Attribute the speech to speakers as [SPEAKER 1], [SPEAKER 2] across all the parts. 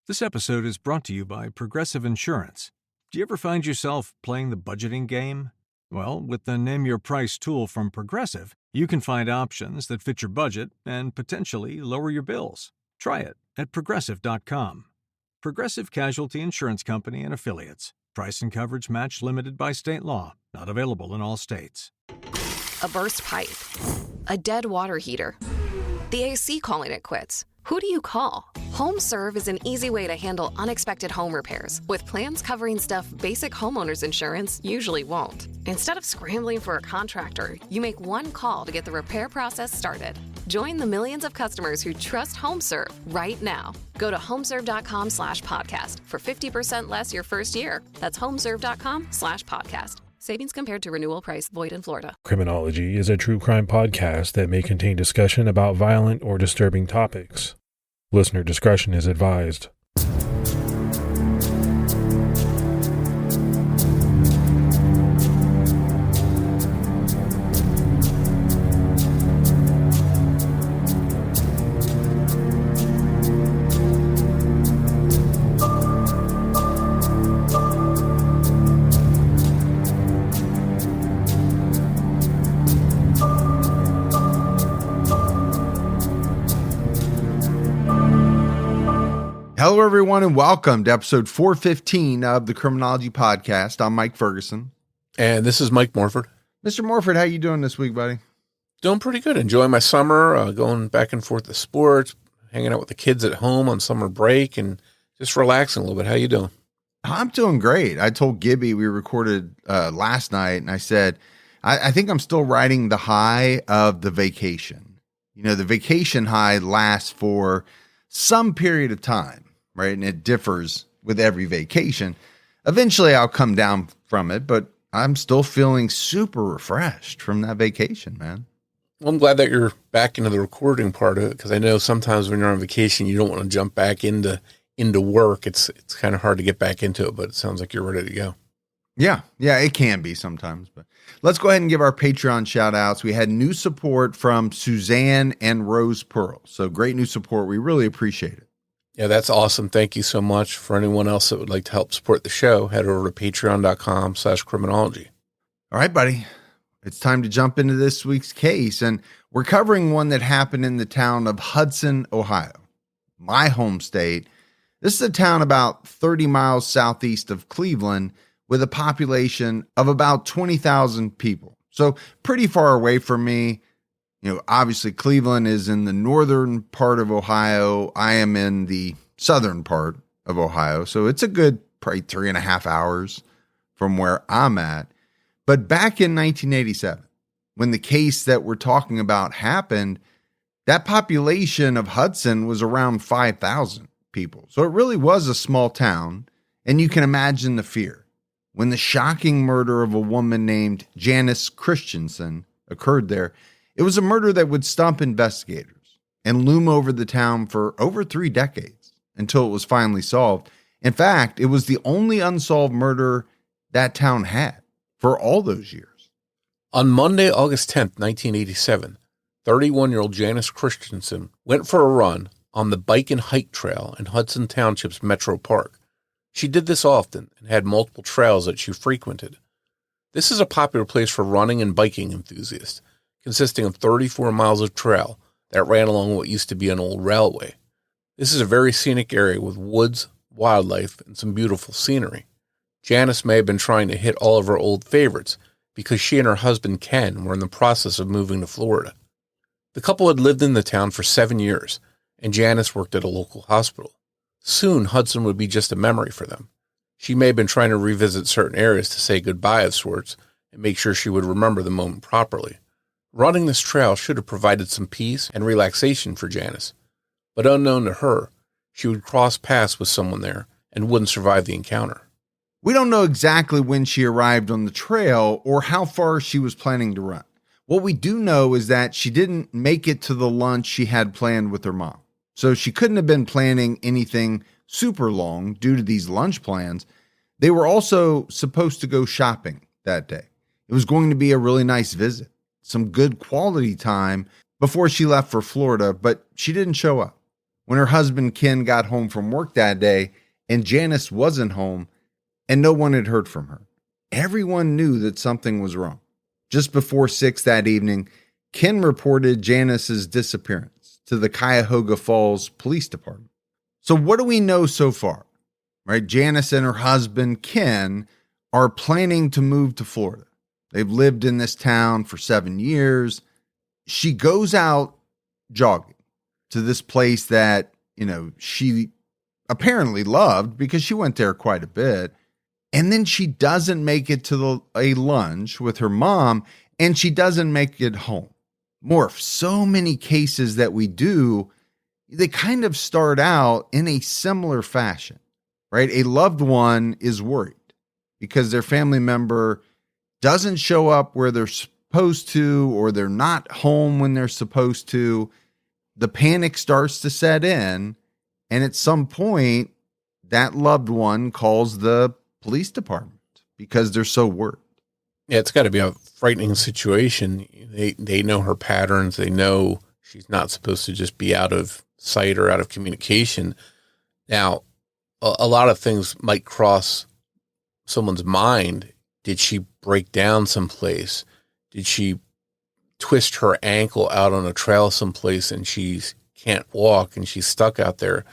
[SPEAKER 1] This episode is brought to you by Progressive Insurance. Do you ever find yourself playing the budgeting game? Well, with the Name Your Price tool from Progressive, you can find options that fit your budget and potentially lower your bills. Try it at Progressive.com. Progressive Casualty Insurance Company and Affiliates. Price and coverage match limited by state law. Not available in all states.
[SPEAKER 2] A burst pipe. A dead water heater. The AC calling it quits. Who do you call? HomeServe is an easy way to handle unexpected home repairs with plans covering stuff basic homeowners insurance usually won't. Instead of scrambling for a contractor, you make one call to get the repair process started. Join the millions of customers who trust HomeServe right now. Go to homeserve.com/podcast for 50% less your first year. That's homeserve.com/podcast. Savings compared to renewal price. Void in Florida.
[SPEAKER 3] Criminology is a true crime podcast that may contain discussion about violent or disturbing topics. Listener discretion is advised.
[SPEAKER 4] Hello, everyone, and welcome to episode 415 of the Criminology podcast. I'm Mike Ferguson.
[SPEAKER 5] And this is Mike Morford.
[SPEAKER 4] Mr. Morford, how you doing this week, buddy?
[SPEAKER 5] Doing pretty good. Enjoying my summer, going back and forth to sports, hanging out with the kids at home on summer break, and just relaxing a little bit. How you doing?
[SPEAKER 4] I'm doing great. I told Gibby we recorded last night, and I said, I think I'm still riding the high of the vacation. You know, the vacation high lasts for some period of time. Right. And it differs with every vacation. Eventually I'll come down from it, but I'm still feeling super refreshed from that vacation, man.
[SPEAKER 5] Well, I'm glad that you're back into the recording part of it, because I know sometimes when you're on vacation, you don't want to jump back into work. It's kind of hard to get back into it, but it sounds like you're ready to go.
[SPEAKER 4] Yeah, it can be sometimes, but let's go ahead and give our Patreon shout outs. We had new support from Suzanne and Rose Pearl. So great new support. We really appreciate it.
[SPEAKER 5] Yeah, that's awesome. Thank you so much. For anyone else that would like to help support the show, head over to patreon.com/criminology.
[SPEAKER 4] All right, buddy. It's time to jump into this week's case. And we're covering one that happened in the town of Hudson, Ohio, my home state. This is a town about 30 miles southeast of Cleveland with a population of about 20,000 people. So pretty far away from me. You know, obviously Cleveland is in the northern part of Ohio. I am in the southern part of Ohio. So it's a good probably 3.5 hours from where I'm at. But back in 1987, when the case that we're talking about happened, that population of Hudson was around 5,000 people. So it really was a small town. And you can imagine the fear when the shocking murder of a woman named Janice Christensen occurred there. It was a murder that would stump investigators and loom over the town for over 3 decades until it was finally solved. In fact, it was the only unsolved murder that town had for all those years.
[SPEAKER 5] On Monday, August 10th, 1987, 31-year-old Janice Christensen went for a run on the Bike and Hike Trail in Hudson Township's Metro Park. She did this often and had multiple trails that she frequented. This is a popular place for running and biking enthusiasts, consisting of 34 miles of trail that ran along what used to be an old railway. This is a very scenic area with woods, wildlife, and some beautiful scenery. Janice may have been trying to hit all of her old favorites because she and her husband Ken were in the process of moving to Florida. The couple had lived in the town for 7 years, and Janice worked at a local hospital. Soon, Hudson would be just a memory for them. She may have been trying to revisit certain areas to say goodbye of sorts and make sure she would remember the moment properly. Running this trail should have provided some peace and relaxation for Janice, but unknown to her, she would cross paths with someone there and wouldn't survive the encounter.
[SPEAKER 4] We don't know exactly when she arrived on the trail or how far she was planning to run. What we do know is that she didn't make it to the lunch she had planned with her mom. So she couldn't have been planning anything super long due to these lunch plans. They were also supposed to go shopping that day. It was going to be a really nice visit, some good quality time before she left for Florida, but she didn't show up. when her husband Ken got home from work that day and Janice wasn't home and no one had heard from her. Everyone knew that something was wrong. Just before 6 that evening, Ken reported Janice's disappearance to the Cuyahoga Falls Police Department. So what do we know so far? Right? Janice and her husband Ken are planning to move to Florida. They've lived in this town for 7 years. She goes out jogging to this place that, she apparently loved because she went there quite a bit. And then she doesn't make it to a lunch with her mom, and she doesn't make it home. Morf, so many cases that we do, they kind of start out in a similar fashion, right? A loved one is worried because their family member doesn't show up where they're supposed to, or they're not home when they're supposed to. The panic starts to set in, and at some point, that loved one calls the police department because they're so worried.
[SPEAKER 5] Yeah, it's got to be a frightening situation. They know her patterns. They know she's not supposed to just be out of sight or out of communication. Now, a lot of things might cross someone's mind. Did she break down someplace? Did she twist her ankle out on a trail someplace and she can't walk and she's stuck out there?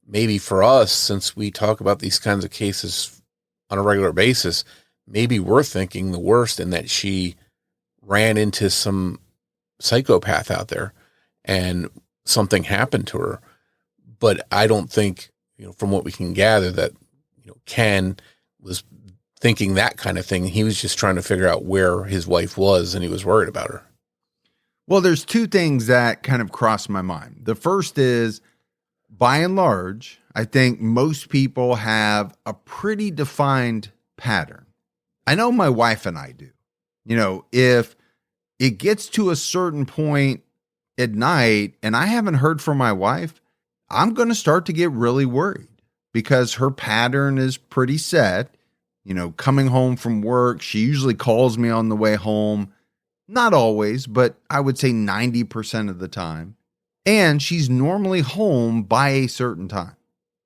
[SPEAKER 5] Maybe for us, since we talk about these kinds of cases on a regular basis, maybe we're thinking the worst in that she ran into some psychopath out there and something happened to her. But I don't think, from what we can gather, that, Ken was thinking that kind of thing. He was just trying to figure out where his wife was, and he was worried about her.
[SPEAKER 4] Well, there's two things that kind of cross my mind. The first is, by and large, I think most people have a pretty defined pattern. I know my wife and I do. If it gets to a certain point at night and I haven't heard from my wife, I'm going to start to get really worried because her pattern is pretty set. Coming home from work, she usually calls me on the way home. Not always, but I would say 90% of the time. And she's normally home by a certain time.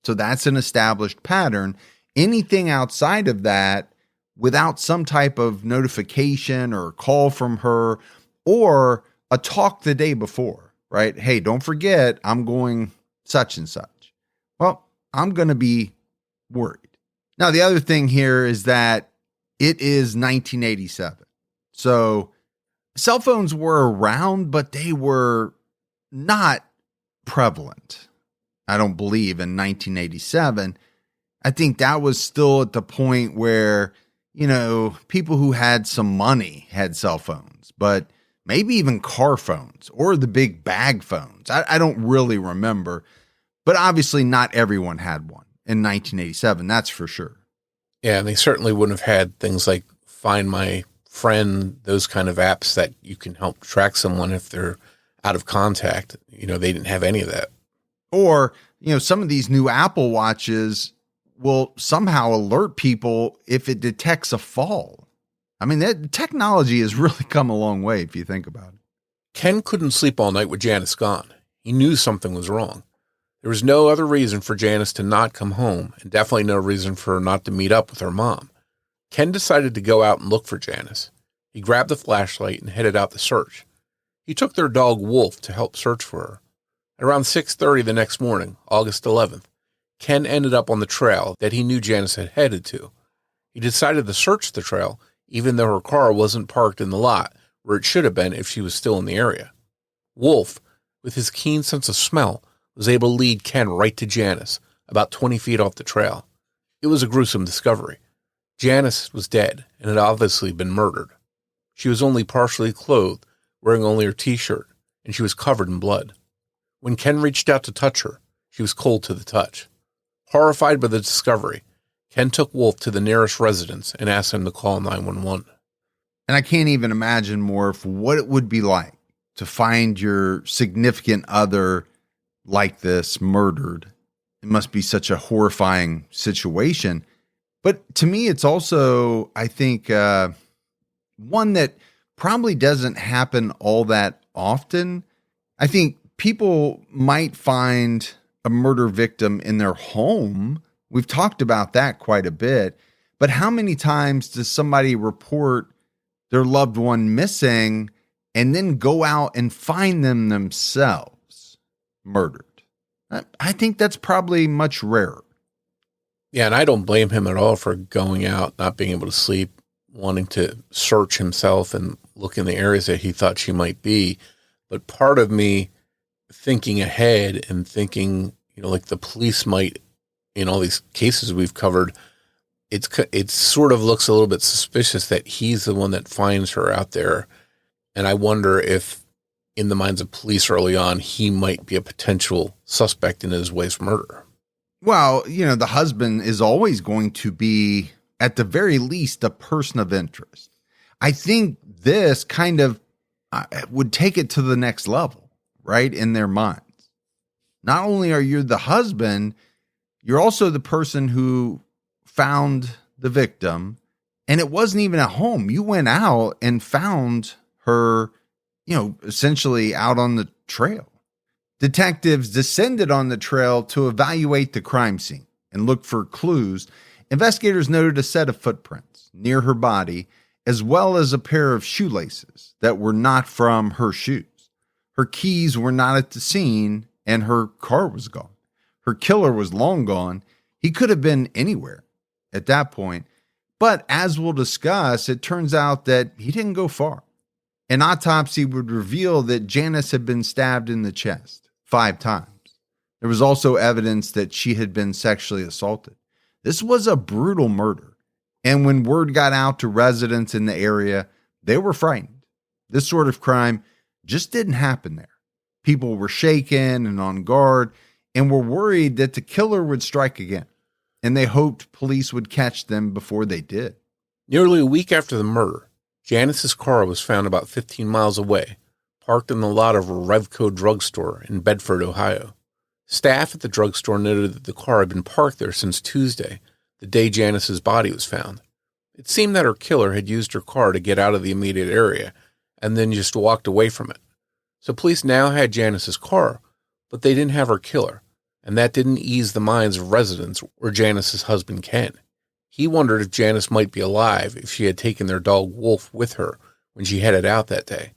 [SPEAKER 4] So that's an established pattern. Anything outside of that, without some type of notification or call from her or a talk the day before, right? Hey, don't forget, I'm going such and such. Well, I'm going to be worried. Now, the other thing here is that it is 1987. So cell phones were around, but they were not prevalent, I don't believe, in 1987. I think that was still at the point where, people who had some money had cell phones, but maybe even car phones or the big bag phones. I don't really remember, but obviously not everyone had one in 1987. That's for sure.
[SPEAKER 5] Yeah, and they certainly wouldn't have had things like Find My Friend, those kind of apps that you can help track someone if they're out of contact. They didn't have any of that.
[SPEAKER 4] Or, some of these new Apple Watches will somehow alert people if it detects a fall. I mean, that technology has really come a long way if you think about it.
[SPEAKER 5] Ken couldn't sleep all night with Janice gone. He knew something was wrong. There was no other reason for Janice to not come home, and definitely no reason for her not to meet up with her mom. Ken decided to go out and look for Janice. He grabbed the flashlight and headed out to search. He took their dog Wolf to help search for her. At around 6:30 the next morning, August 11th, Ken ended up on the trail that he knew Janice had headed to. He decided to search the trail, even though her car wasn't parked in the lot where it should have been if she was still in the area. Wolf, with his keen sense of smell, was able to lead Ken right to Janice, about 20 feet off the trail. It was a gruesome discovery. Janice was dead and had obviously been murdered. She was only partially clothed, wearing only her t-shirt, and she was covered in blood. When Ken reached out to touch her, she was cold to the touch. Horrified by the discovery, Ken took Wolf to the nearest residence and asked him to call 911.
[SPEAKER 4] And I can't even imagine, Morf, what it would be like to find your significant other like this murdered. It must be such a horrifying situation. But to me, it's also, I think, one that probably doesn't happen all that often. I think people might find a murder victim in their home? We've talked about that quite a bit. But how many times does somebody report their loved one missing and then go out and find them themselves murdered? I think that's probably much rarer.
[SPEAKER 5] Yeah, and I don't blame him at all for going out, not being able to sleep, wanting to search himself and look in the areas that he thought she might be. But part of me thinking ahead and thinking, like the police might, in all these cases we've covered, it sort of looks a little bit suspicious that he's the one that finds her out there. And I wonder if, in the minds of police early on, he might be a potential suspect in his wife's murder.
[SPEAKER 4] Well, the husband is always going to be, at the very least, a person of interest. I think this kind of would take it to the next level, right, in their minds. Not only are you the husband, you're also the person who found the victim, and it wasn't even at home. You went out and found her, essentially out on the trail. Detectives descended on the trail to evaluate the crime scene and look for clues. Investigators noted a set of footprints near her body, as well as a pair of shoelaces that were not from her shoes. Her keys were not at the scene, and her car was gone. Her killer was long gone. He could have been anywhere at that point. But as we'll discuss, it turns out that he didn't go far. An autopsy would reveal that Janice had been stabbed in the chest 5 times. There was also evidence that she had been sexually assaulted. This was a brutal murder. And when word got out to residents in the area, they were frightened. This sort of crime just didn't happen there. People were shaken and on guard and were worried that the killer would strike again. And they hoped police would catch them before they did.
[SPEAKER 5] Nearly a week after the murder, Janice's car was found about 15 miles away, parked in the lot of a Revco drugstore in Bedford, Ohio. Staff at the drugstore noted that the car had been parked there since Tuesday, the day Janice's body was found. It seemed that her killer had used her car to get out of the immediate area and then just walked away from it. So police now had Janice's car, but they didn't have her killer, and that didn't ease the minds of residents or Janice's husband, Ken. He wondered if Janice might be alive if she had taken their dog Wolf with her when she headed out that day.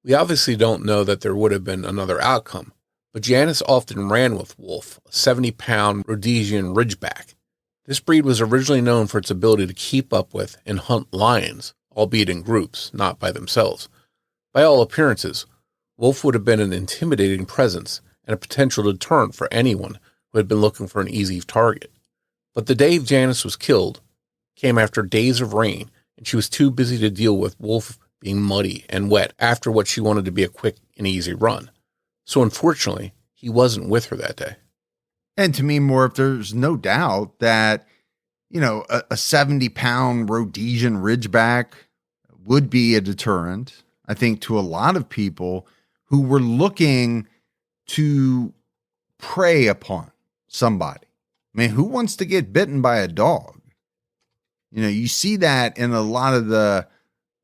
[SPEAKER 5] We obviously don't know that there would have been another outcome, but Janice often ran with Wolf, a 70-pound Rhodesian Ridgeback. This breed was originally known for its ability to keep up with and hunt lions, albeit in groups, not by themselves. By all appearances, Wolf would have been an intimidating presence and a potential deterrent for anyone who had been looking for an easy target. But the day Janice was killed came after days of rain, and she was too busy to deal with Wolf being muddy and wet after what she wanted to be a quick and easy run. So unfortunately, he wasn't with her that day.
[SPEAKER 4] And to me, Morf, there's no doubt that, a 70-pound Rhodesian Ridgeback would be a deterrent, I think, to a lot of people who were looking to prey upon somebody. I mean, who wants to get bitten by a dog? You see that in a lot of the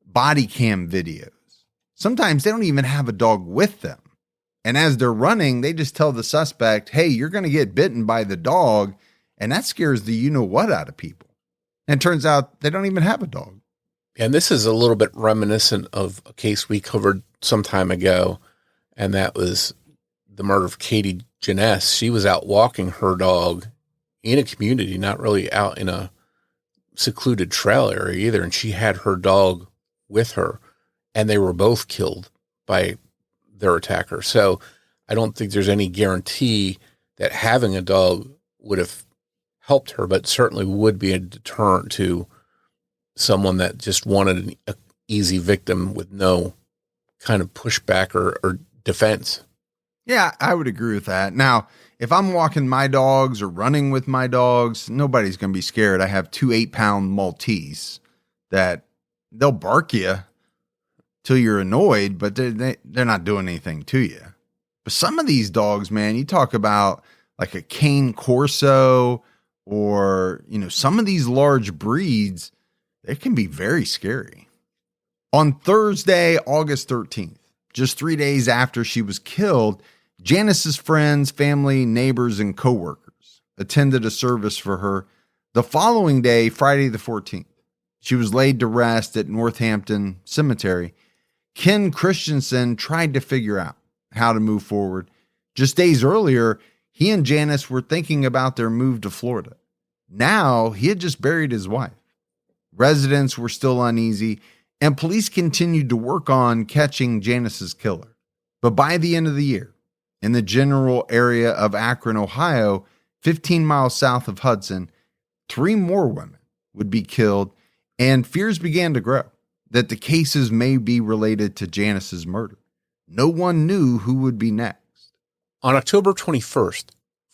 [SPEAKER 4] body cam videos. Sometimes they don't even have a dog with them. And as they're running, they just tell the suspect, hey, you're going to get bitten by the dog. And that scares the you-know-what out of people. And it turns out they don't even have a dog.
[SPEAKER 5] And this is a little bit reminiscent of a case we covered some time ago, and that was the murder of Katie Janice. She was out walking her dog in a community, not really out in a secluded trail area either, and she had her dog with her, and they were both killed by their attacker. So I don't think there's any guarantee that having a dog would have helped her, but certainly would be a deterrent to someone that just wanted an easy victim with no kind of pushback or defense.
[SPEAKER 4] Yeah, I would agree with that. Now, if I'm walking my dogs or running with my dogs, nobody's going to be scared. I have 2 8-pound Maltese that they'll bark you till you're annoyed, but they're not doing anything to you. But some of these dogs, man, you talk about like a Cane Corso or, some of these large breeds, they can be very scary. On Thursday, August 13th, just 3 days after she was killed, Janice's friends, family, neighbors, and coworkers attended a service for her the following day, Friday the 14th. She was laid to rest at Northampton Cemetery. Ken Christensen tried to figure out how to move forward. Just days earlier, he and Janice were thinking about their move to Florida. Now, he had just buried his wife. Residents were still uneasy, and police continued to work on catching Janice's killer. But by the end of the year, in the general area of Akron, Ohio, 15 miles south of Hudson, 3 more women would be killed, and fears began to grow that the cases may be related to Janice's murder. No one knew who would be next.
[SPEAKER 5] On October 21st,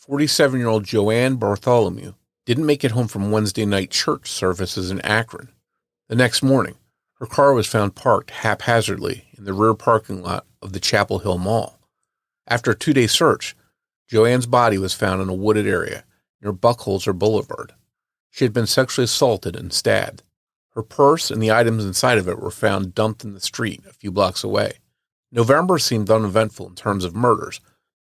[SPEAKER 5] 47-year-old Joanne Bartholomew didn't make it home from Wednesday night church services in Akron. The next morning, her car was found parked haphazardly in the rear parking lot of the Chapel Hill Mall. After a 2-day search, Joanne's body was found in a wooded area near Buckholzer Boulevard. She had been sexually assaulted and stabbed. Her purse and the items inside of it were found dumped in the street a few blocks away. November seemed uneventful in terms of murders,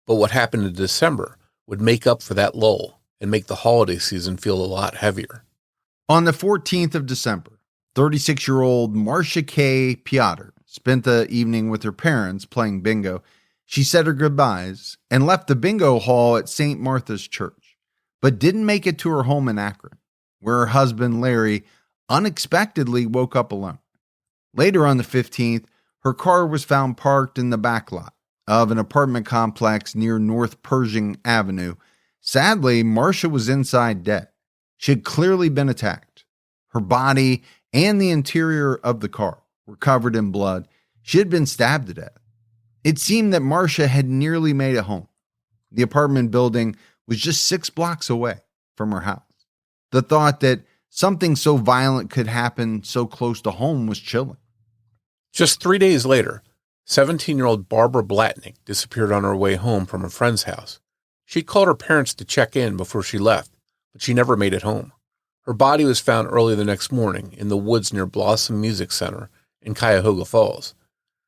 [SPEAKER 5] but what happened in December would make up for that lull and make the holiday season feel a lot heavier.
[SPEAKER 4] On the 14th of December, 36-year-old Marcia K. Piotr spent the evening with her parents playing bingo. She said her goodbyes and left the bingo hall at St. Martha's Church, but didn't make it to her home in Akron, where her husband Larry unexpectedly woke up alone. Later on the 15th, her car was found parked in the back lot of an apartment complex near North Pershing Avenue. Sadly, Marcia was inside dead. She had clearly been attacked. Her body and the interior of the car were covered in blood. She had been stabbed to death. It seemed that Marcia had nearly made it home. The apartment building was just 6 blocks away from her house. The thought that something so violent could happen so close to home was chilling.
[SPEAKER 5] Just 3 days later, 17-year-old Barbara Blatnick disappeared on her way home from a friend's house. She'd called her parents to check in before she left, but she never made it home. Her body was found early the next morning in the woods near Blossom Music Center in Cuyahoga Falls.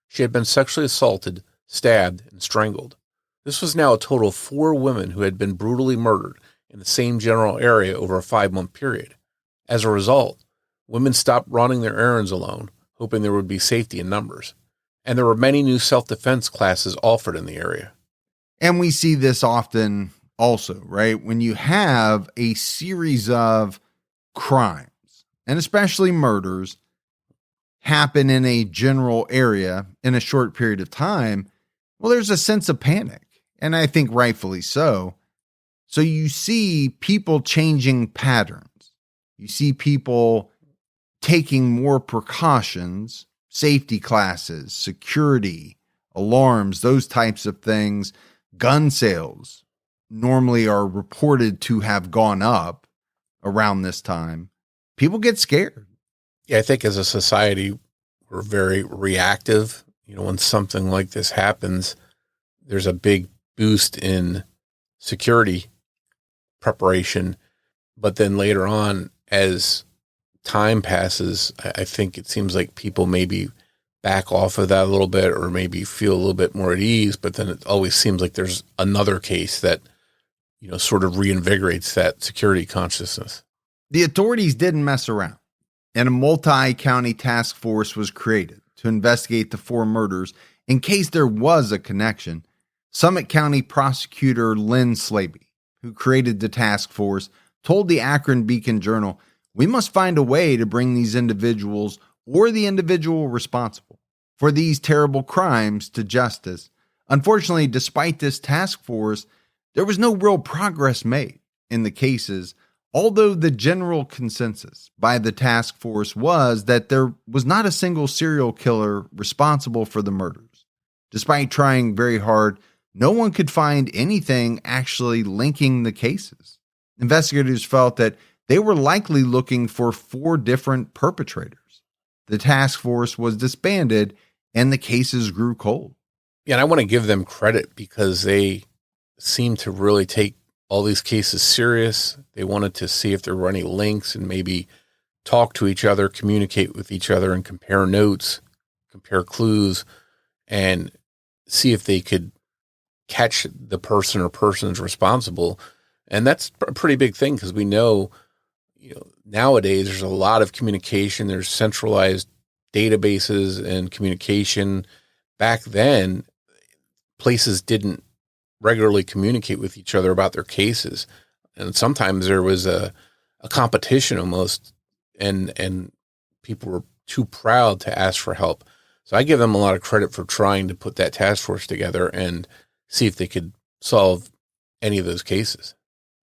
[SPEAKER 5] She had been sexually assaulted, stabbed, and strangled. This was now a total of 4 women who had been brutally murdered in the same general area over a 5-month period. As a result, women stopped running their errands alone, hoping there would be safety in numbers. And there were many new self-defense classes offered in the area.
[SPEAKER 4] And we see this often also, right? When you have a series of crimes, and especially murders, happen in a general area in a short period of time, well, there's a sense of panic, and I think rightfully so. So you see people changing patterns. You see people taking more precautions, safety classes, security, alarms, those types of things. Gun sales normally are reported to have gone up around this time. People get scared.
[SPEAKER 5] Yeah, I think as a society, we're very reactive. When something like this happens, there's a big boost in security preparation. But then later on, as time passes, I think it seems like people maybe back off of that a little bit or maybe feel a little bit more at ease. But then it always seems like there's another case that, sort of reinvigorates that security consciousness.
[SPEAKER 4] The authorities didn't mess around, and a multi-county task force was created to investigate the 4 murders in case there was a connection. Summit County prosecutor Lynn Slaby, who created the task force, told the Akron Beacon Journal, "We must find a way to bring these individuals or the individual responsible for these terrible crimes to justice." Unfortunately, despite this task force, there was no real progress made in the cases, although the general consensus by the task force was that there was not a single serial killer responsible for the murders. Despite trying very hard, no one could find anything actually linking the cases. Investigators felt that they were likely looking for 4 different perpetrators. The task force was disbanded and the cases grew cold.
[SPEAKER 5] Yeah, and I want to give them credit because they seem to really take all these cases serious. They wanted to see if there were any links and maybe talk to each other, communicate with each other, and compare notes, compare clues, and see if they could catch the person or persons responsible. And that's a pretty big thing because we know, nowadays there's a lot of communication. There's centralized databases and communication. Back then, places didn't regularly communicate with each other about their cases. And sometimes there was a competition almost, and people were too proud to ask for help. So I give them a lot of credit for trying to put that task force together and see if they could solve any of those cases.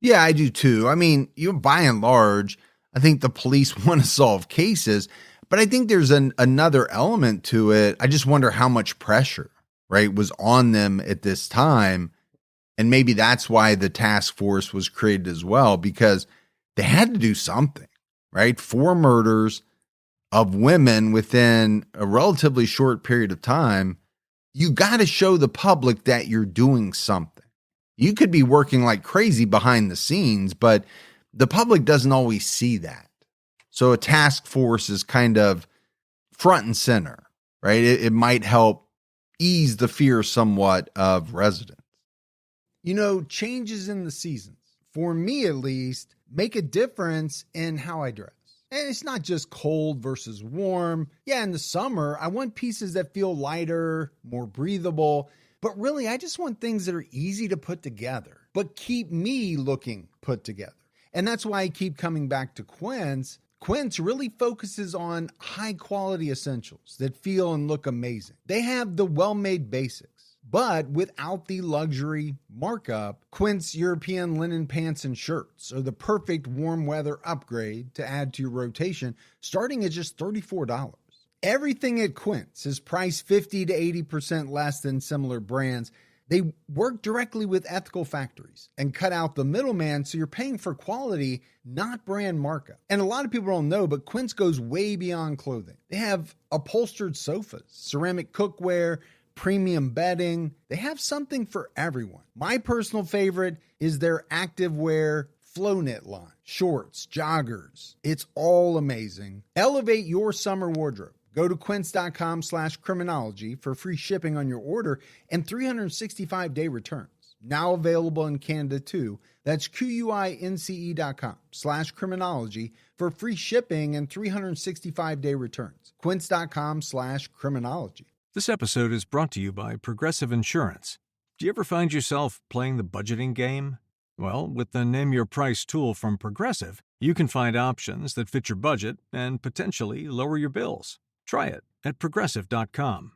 [SPEAKER 4] Yeah, I do too. I mean, by and large, I think the police want to solve cases, but I think there's another element to it. I just wonder how much pressure, right, was on them at this time. And maybe that's why the task force was created as well, because they had to do something, right? 4 murders of women within a relatively short period of time. You got to show the public that you're doing something. You could be working like crazy behind the scenes, but the public doesn't always see that. So a task force is kind of front and center, right? It might help ease the fear somewhat of residents. Changes in the seasons, for me at least, make a difference in how I dress. And it's not just cold versus warm. Yeah, in the summer, I want pieces that feel lighter, more breathable. But really, I just want things that are easy to put together, but keep me looking put together. And that's why I keep coming back to Quince. Quince really focuses on high quality essentials that feel and look amazing. They have the well-made basics, but without the luxury markup. Quince European linen pants and shirts are the perfect warm weather upgrade to add to your rotation, starting at just $34. Everything at Quince is priced 50 to 80% less than similar brands. They work directly with ethical factories and cut out the middleman, so you're paying for quality, not brand markup. And a lot of people don't know, but Quince goes way beyond clothing. They have upholstered sofas, ceramic cookware, premium bedding. They have something for everyone. My personal favorite is their activewear flow knit line. Shorts, joggers. It's all amazing. Elevate your summer wardrobe. Go to quince.com/criminology for free shipping on your order and 365-day returns. Now available in Canada too. That's QUINCE.com/criminology for free shipping and 365-day returns. Quince.com/criminology.
[SPEAKER 1] This episode is brought to you by Progressive Insurance. Do you ever find yourself playing the budgeting game? Well, with the Name Your Price tool from Progressive, you can find options that fit your budget and potentially lower your bills. Try it at Progressive.com.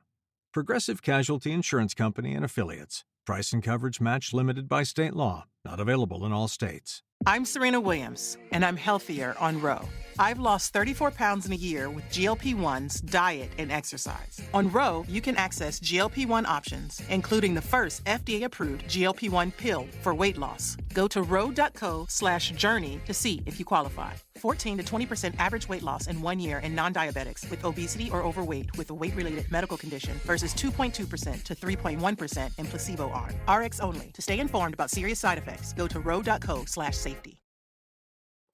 [SPEAKER 1] Progressive Casualty Insurance Company and Affiliates. Price and coverage match limited by state law. Not available in all states.
[SPEAKER 6] I'm Serena Williams, and I'm healthier on Ro. I've lost 34 pounds in a year with GLP-1s, diet, and exercise. On Ro, you can access GLP-1 options, including the first FDA-approved GLP-1 pill for weight loss. Go to ro.co/journey to see if you qualify. 14 to 20% average weight loss in 1 year in non-diabetics with obesity or overweight with a weight-related medical condition versus 2.2% to 3.1% in placebo arm. RX only. To stay informed about serious side effects, go to ro.co/safety.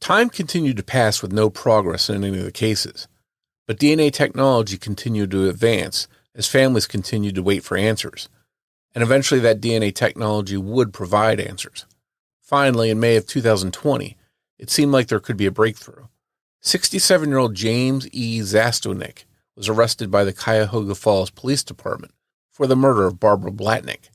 [SPEAKER 5] Time continued to pass with no progress in any of the cases, but DNA technology continued to advance as families continued to wait for answers, and eventually that DNA technology would provide answers. Finally, in May of 2020, it seemed like there could be a breakthrough. 67-year-old James E. Zastonik was arrested by the Cuyahoga Falls Police Department for the murder of Barbara Blatnick.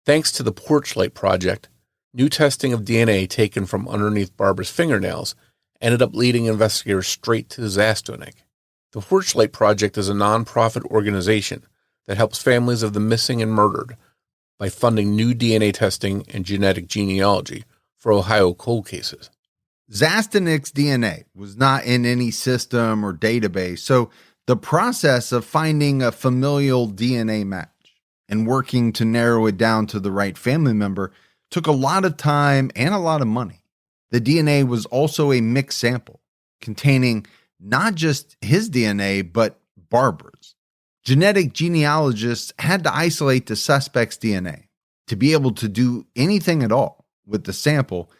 [SPEAKER 5] Thanks to the Porchlight Project, new testing of DNA taken from underneath Barbara's fingernails ended up leading investigators straight to Zastonik. The Porchlight Project is a nonprofit organization that helps families of the missing and murdered by funding new DNA testing and genetic genealogy for Ohio cold cases.
[SPEAKER 4] Zastonik's DNA was not in any system or database, so the process of finding a familial DNA match and working to narrow it down to the right family member took a lot of time and a lot of money. The DNA was also a mixed sample containing not just his DNA, but Barbara's. Genetic genealogists had to isolate the suspect's DNA to be able to do anything at all with the sample.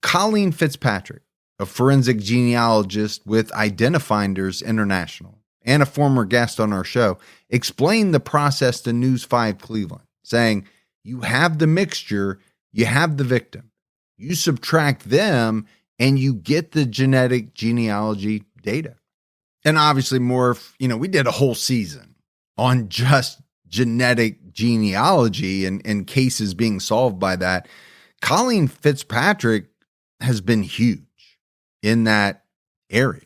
[SPEAKER 4] Colleen Fitzpatrick, a forensic genealogist with Identifinders International and a former guest on our show, explained the process to News 5 Cleveland, saying, You have the mixture, you have the victim. You subtract them, and you get the genetic genealogy data. And obviously, Morf, we did a whole season on just genetic genealogy and cases being solved by that. Colleen Fitzpatrick has been huge in that area,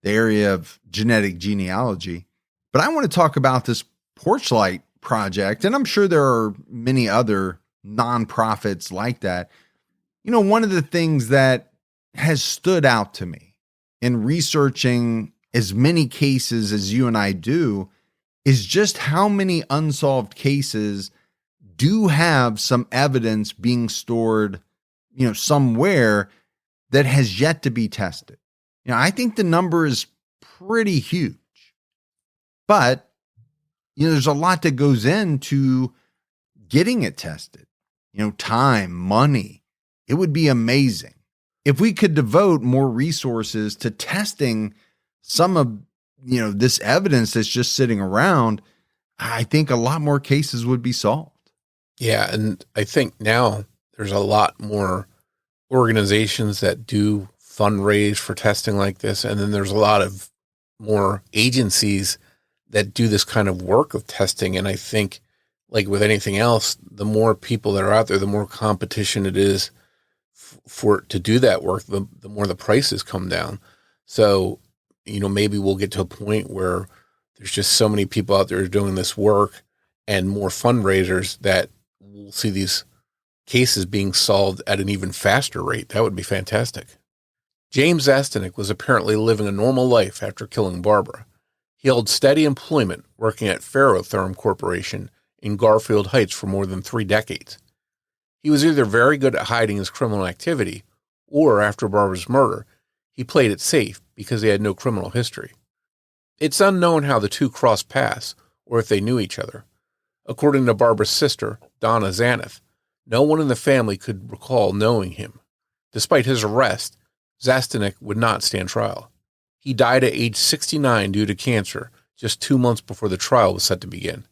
[SPEAKER 4] the area of genetic genealogy. But I want to talk about this Porchlight project, and I'm sure there are many other nonprofits like that. One of the things that has stood out to me in researching as many cases as you and I do is just how many unsolved cases do have some evidence being stored, somewhere that has yet to be tested. I think the number is pretty huge, but there's a lot that goes into getting it tested. Time, money. It would be amazing if we could devote more resources to testing some of, this evidence that's just sitting around. I think a lot more cases would be solved.
[SPEAKER 5] Yeah. And I think now there's a lot more organizations that do fundraise for testing like this. And then there's a lot of more agencies that do this kind of work of testing. And I think, like with anything else, the more people that are out there, the more competition it is for to do that work, the more the prices come down. So, maybe we'll get to a point where there's just so many people out there doing this work and more fundraisers that we'll see these cases being solved at an even faster rate. That would be fantastic. James Zastanek was apparently living a normal life after killing Barbara. He held steady employment working at Ferrotherm Corporation in Garfield Heights for more than 3 decades. He was either very good at hiding his criminal activity, or after Barbara's murder, he played it safe because he had no criminal history. It's unknown how the two crossed paths, or if they knew each other. According to Barbara's sister, Donna Zanath, no one in the family could recall knowing him. Despite his arrest, Zastanek would not stand trial. He died at age 69 due to cancer, just 2 months before the trial was set to begin.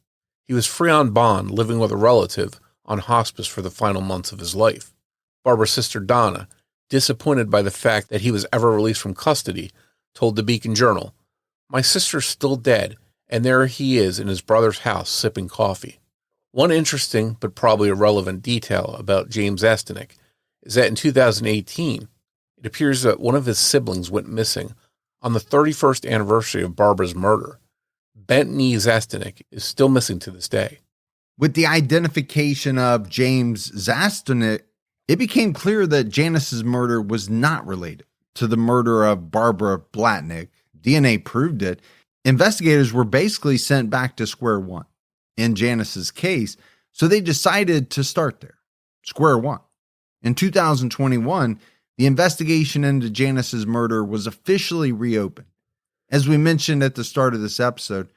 [SPEAKER 5] He was free on bond, living with a relative on hospice for the final months of his life. Barbara's sister Donna, disappointed by the fact that he was ever released from custody, told the Beacon Journal, "My sister's still dead, and there he is in his brother's house sipping coffee." One interesting but probably irrelevant detail about James Zastanek is that in 2018, it appears that one of his siblings went missing on the 31st anniversary of Barbara's murder. Bentley Zastanek is still missing to this day.
[SPEAKER 4] With the identification of James Zastanek, it became clear that Janice's murder was not related to the murder of Barbara Blatnick. DNA proved it. Investigators were basically sent back to square one in Janice's case, so they decided to start there, square one. In 2021, the investigation into Janice's murder was officially reopened. As we mentioned at the start of this episode,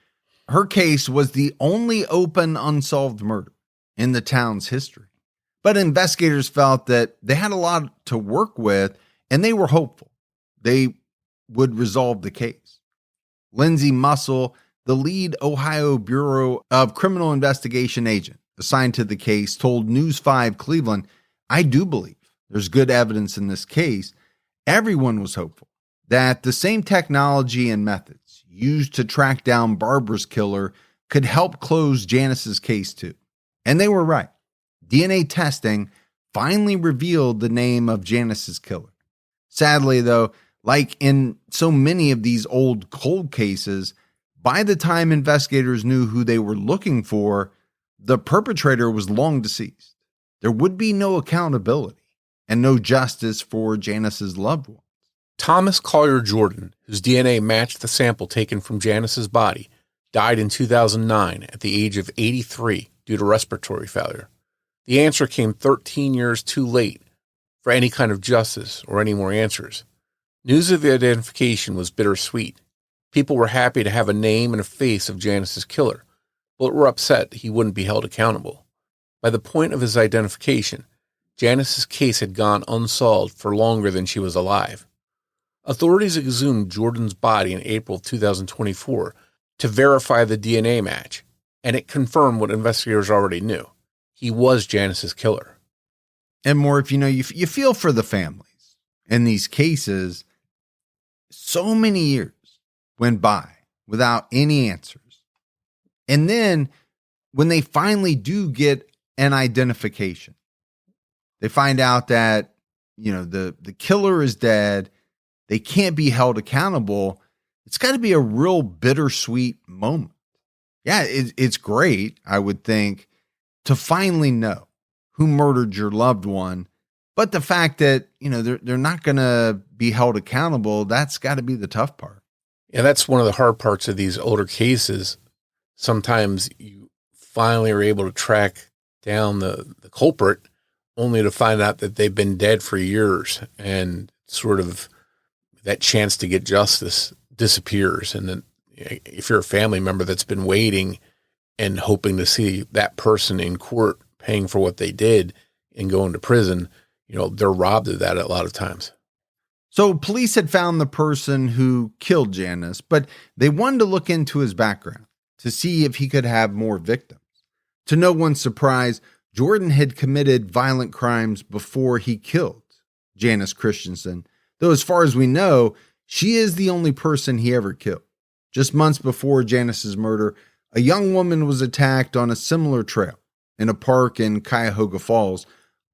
[SPEAKER 4] her case was the only open unsolved murder in the town's history. But investigators felt that they had a lot to work with, and they were hopeful they would resolve the case. Lindsay Mussel, the lead Ohio Bureau of Criminal Investigation agent assigned to the case, told News 5 Cleveland, "I do believe there's good evidence in this case." Everyone was hopeful that the same technology and methods used to track down Barbara's killer could help close Janice's case too. And they were right. DNA testing finally revealed the name of Janice's killer. Sadly, though, like in so many of these old cold cases, by the time investigators knew who they were looking for, the perpetrator was long deceased. There would be no accountability and no justice for Janice's loved ones.
[SPEAKER 5] Thomas Collier Jordan, whose DNA matched the sample taken from Janice's body, died in 2009 at the age of 83 due to respiratory failure. The answer came 13 years too late for any kind of justice or any more answers. News of the identification was bittersweet. People were happy to have a name and a face of Janice's killer, but were upset he wouldn't be held accountable. By the point of his identification, Janice's case had gone unsolved for longer than she was alive. Authorities exhumed Jordan's body in April 2024 to verify the DNA match, and it confirmed what investigators already knew. he was Janice's killer.
[SPEAKER 4] And Morf, you feel for the families in these cases. So many years went by without any answers. And then when they finally do get an identification, they find out that, the killer is dead. They can't be held accountable. It's got to be a real bittersweet moment. Yeah, it's great, I would think, to finally know who murdered your loved one. But the fact that, they're not going to be held accountable, that's got to be the tough part.
[SPEAKER 5] Yeah, that's one of the hard parts of these older cases. Sometimes you finally are able to track down the culprit, only to find out that they've been dead for years, and sort of that chance to get justice disappears. And then if you're a family member that's been waiting and hoping to see that person in court paying for what they did and going to prison, they're robbed of that a lot of times.
[SPEAKER 4] So police had found the person who killed Janice, but they wanted to look into his background to see if he could have more victims. To no one's surprise, Jordan had committed violent crimes before he killed Janice Christensen, though as far as we know, she is the only person he ever killed. Just months before Janice's murder, a young woman was attacked on a similar trail in a park in Cuyahoga Falls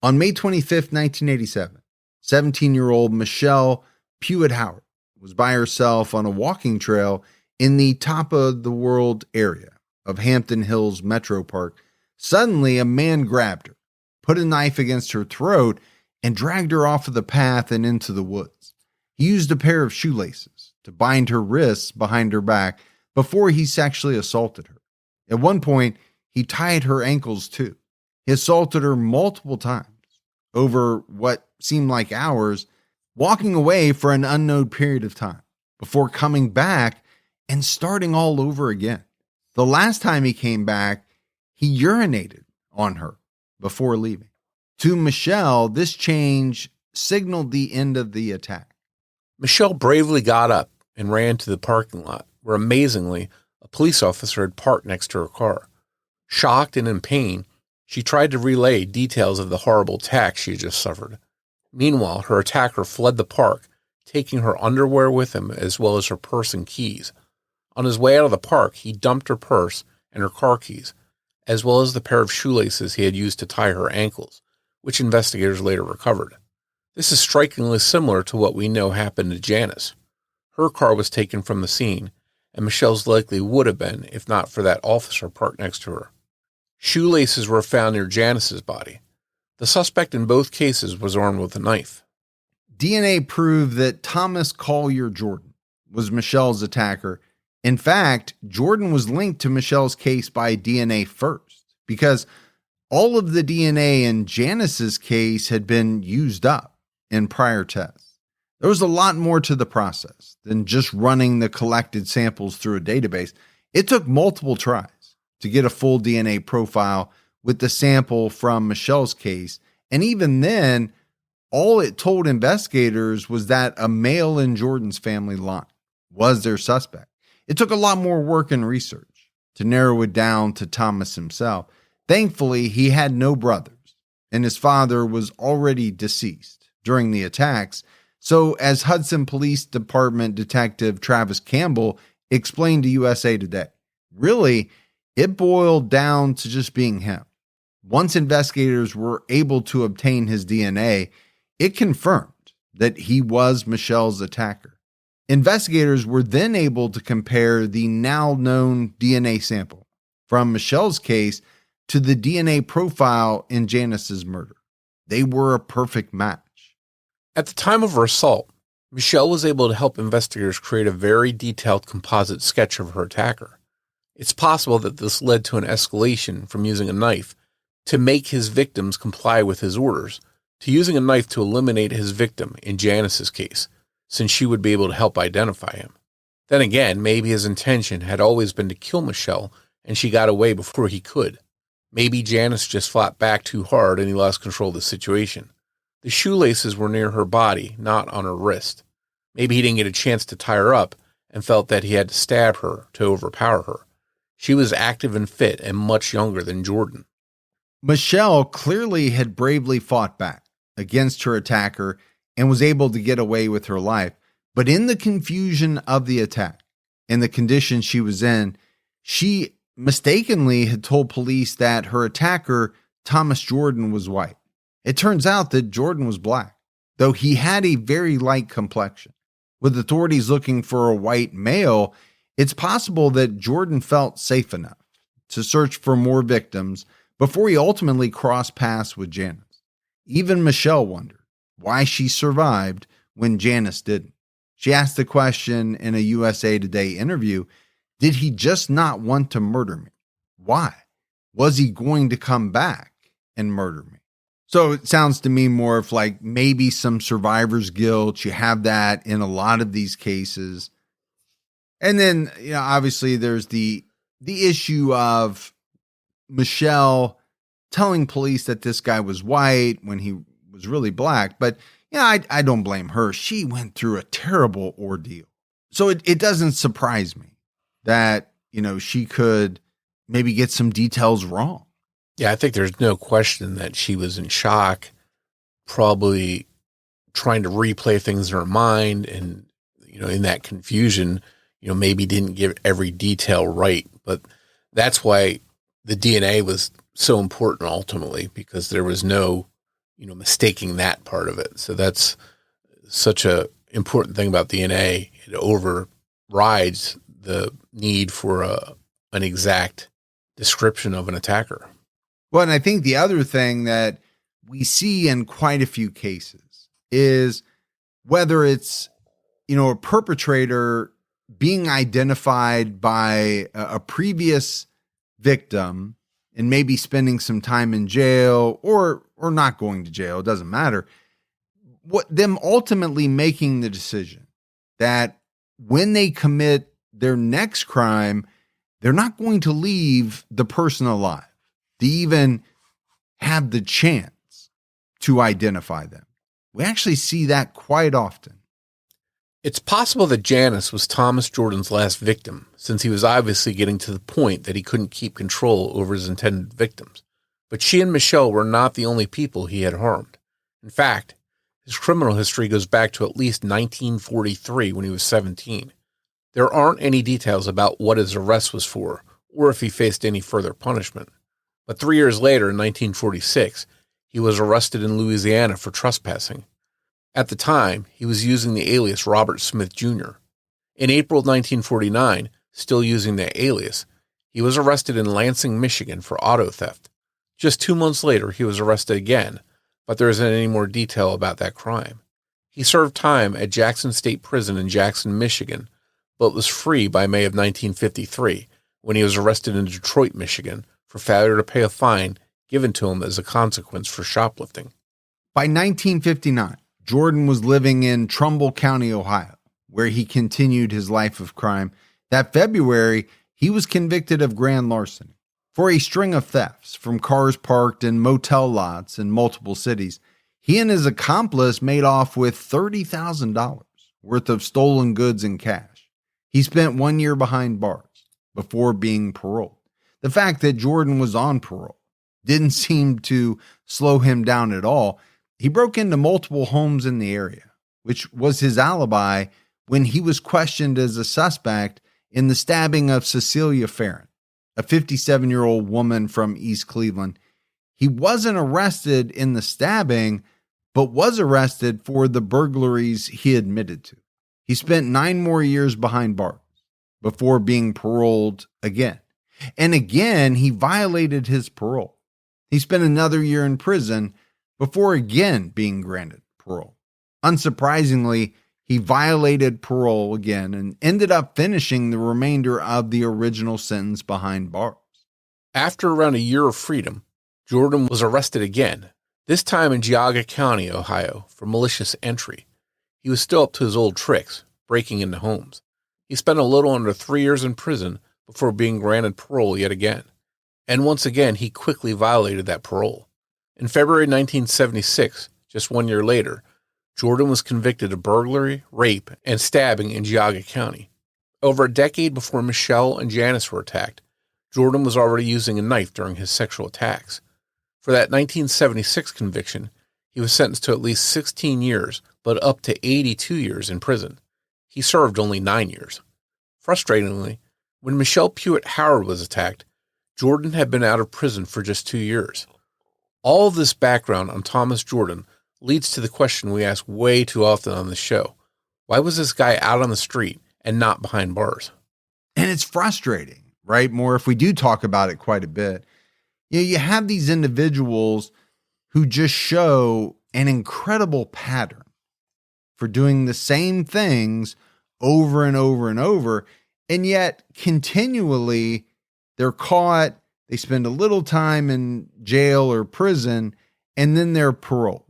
[SPEAKER 4] on May 25th, 1987. 17-year-old Michelle Pewitt Howard was by herself on a walking trail in the top of the world area of Hampton Hills Metro Park. Suddenly, a man grabbed her, put a knife against her throat, and dragged her off of the path and into the woods. He used a pair of shoelaces to bind her wrists behind her back before he sexually assaulted her. At one point, he tied her ankles too. He assaulted her multiple times over what seemed like hours, walking away for an unknown period of time before coming back and starting all over again. The last time he came back, he urinated on her before leaving. To Michelle, this change signaled the end of the attack.
[SPEAKER 5] Michelle bravely got up and ran to the parking lot, where amazingly, a police officer had parked next to her car. Shocked and in pain, she tried to relay details of the horrible attack she had just suffered. Meanwhile, her attacker fled the park, taking her underwear with him as well as her purse and keys. On his way out of the park, he dumped her purse and her car keys, as well as the pair of shoelaces he had used to tie her ankles, which investigators later recovered. This is strikingly similar to what we know happened to Janice. Her car was taken from the scene, and Michelle's likely would have been if not for that officer parked next to her. Shoelaces were found near Janice's body. The suspect in both cases was armed with a knife.
[SPEAKER 4] DNA proved that Thomas Collier Jordan was Michelle's attacker. In fact, Jordan was linked to Michelle's case by DNA first, because all of the DNA in Janice's case had been used up in prior tests. There was a lot more to the process than just running the collected samples through a database. It took multiple tries to get a full DNA profile with the sample from Michelle's case. And even then, all it told investigators was that a male in Jordan's family line was their suspect. It took a lot more work and research to narrow it down to Thomas himself. Thankfully, he had no brothers, and his father was already deceased during the attacks. So, as Hudson Police Department Detective Travis Campbell explained to USA Today, really, it boiled down to just being him. Once investigators were able to obtain his DNA, it confirmed that he was Michelle's attacker. Investigators were then able to compare the now known DNA sample from Michelle's case to the DNA profile in Janice's murder. They were a perfect match.
[SPEAKER 5] At the time of her assault, Michelle was able to help investigators create a very detailed composite sketch of her attacker. It's possible that this led to an escalation from using a knife to make his victims comply with his orders, to using a knife to eliminate his victim in Janice's case, since she would be able to help identify him. Then again, maybe his intention had always been to kill Michelle and she got away before he could. Maybe Janice just fought back too hard and he lost control of the situation. The shoelaces were near her body, not on her wrist. Maybe he didn't get a chance to tie her up and felt that he had to stab her to overpower her. She was active and fit and much younger than Jordan.
[SPEAKER 4] Michelle clearly had bravely fought back against her attacker and was able to get away with her life. But in the confusion of the attack and the condition she was in, she mistakenly had told police that her attacker, Thomas Jordan, was white. It turns out that Jordan was black, though he had a very light complexion. With authorities looking for a white male, it's possible that Jordan felt safe enough to search for more victims before he ultimately crossed paths with Janice. Even Michelle wondered why she survived when Janice didn't. She asked the question in a USA Today interview, did he just not want to murder me? Why? Was he going to come back and murder me? So it sounds to me more of like maybe some survivor's guilt. You have that in a lot of these cases. And then, obviously there's the issue of Michelle telling police that this guy was white when he was really black. But I don't blame her. She went through a terrible ordeal. So it doesn't surprise me that, she could maybe get some details wrong.
[SPEAKER 5] Yeah, I think there's no question that she was in shock, probably trying to replay things in her mind. And, in that confusion, maybe didn't give every detail right. But that's why the DNA was so important ultimately, because there was no, mistaking that part of it. So that's such a important thing about DNA. It overrides the need for an exact description of an attacker.
[SPEAKER 4] Well, and I think the other thing that we see in quite a few cases is whether it's, a perpetrator being identified by a previous victim and maybe spending some time in jail or not going to jail, it doesn't matter. Them ultimately making the decision that when they commit their next crime, they're not going to leave the person alive to even have the chance to identify them. We actually see that quite often.
[SPEAKER 5] It's possible that Janice was Thomas Jordan's last victim, since he was obviously getting to the point that he couldn't keep control over his intended victims. But she and Michelle were not the only people he had harmed. In fact, his criminal history goes back to at least 1943 when he was 17. There aren't any details about what his arrest was for, or if he faced any further punishment. But 3 years later, in 1946, he was arrested in Louisiana for trespassing. At the time, he was using the alias Robert Smith Jr. In April 1949, still using the alias, he was arrested in Lansing, Michigan for auto theft. Just 2 months later, he was arrested again, but there isn't any more detail about that crime. He served time at Jackson State Prison in Jackson, Michigan, but was free by May of 1953 when he was arrested in Detroit, Michigan for failure to pay a fine given to him as a consequence for shoplifting.
[SPEAKER 4] By 1959, Jordan was living in Trumbull County, Ohio, where he continued his life of crime. That February, he was convicted of grand larceny for a string of thefts from cars parked in motel lots in multiple cities. He and his accomplice made off with $30,000 worth of stolen goods and cash. He spent 1 year behind bars before being paroled. The fact that Jordan was on parole didn't seem to slow him down at all. He broke into multiple homes in the area, which was his alibi when he was questioned as a suspect in the stabbing of Cecilia Farron, a 57-year-old woman from East Cleveland. He wasn't arrested in the stabbing, but was arrested for the burglaries he admitted to. He spent 9 more years behind bars before being paroled again. And again, he violated his parole. He spent another year in prison before again being granted parole. Unsurprisingly, he violated parole again and ended up finishing the remainder of the original sentence behind bars.
[SPEAKER 5] After around a year of freedom, Jordan was arrested again, this time in Geauga County, Ohio, for malicious entry. He was still up to his old tricks, breaking into homes. He spent a little under 3 years in prison before being granted parole yet again. And once again, he quickly violated that parole. In February 1976, just 1 year later, Jordan was convicted of burglary, rape, and stabbing in Geauga County. Over a decade before Michelle and Janice were attacked, Jordan was already using a knife during his sexual attacks. For that 1976 conviction, he was sentenced to at least 16 years, but up to 82 years in prison. He served only 9 years. Frustratingly, when Michelle Pewitt Howard was attacked, Jordan had been out of prison for just 2 years. All of this background on Thomas Jordan leads to the question we ask way too often on the show. Why was this guy out on the street and not behind bars?
[SPEAKER 4] And it's frustrating, right? More if we do talk about it quite a bit. You have these individuals who just show an incredible pattern for doing the same things over and over and over. And yet continually they're caught, they spend a little time in jail or prison, and then they're paroled,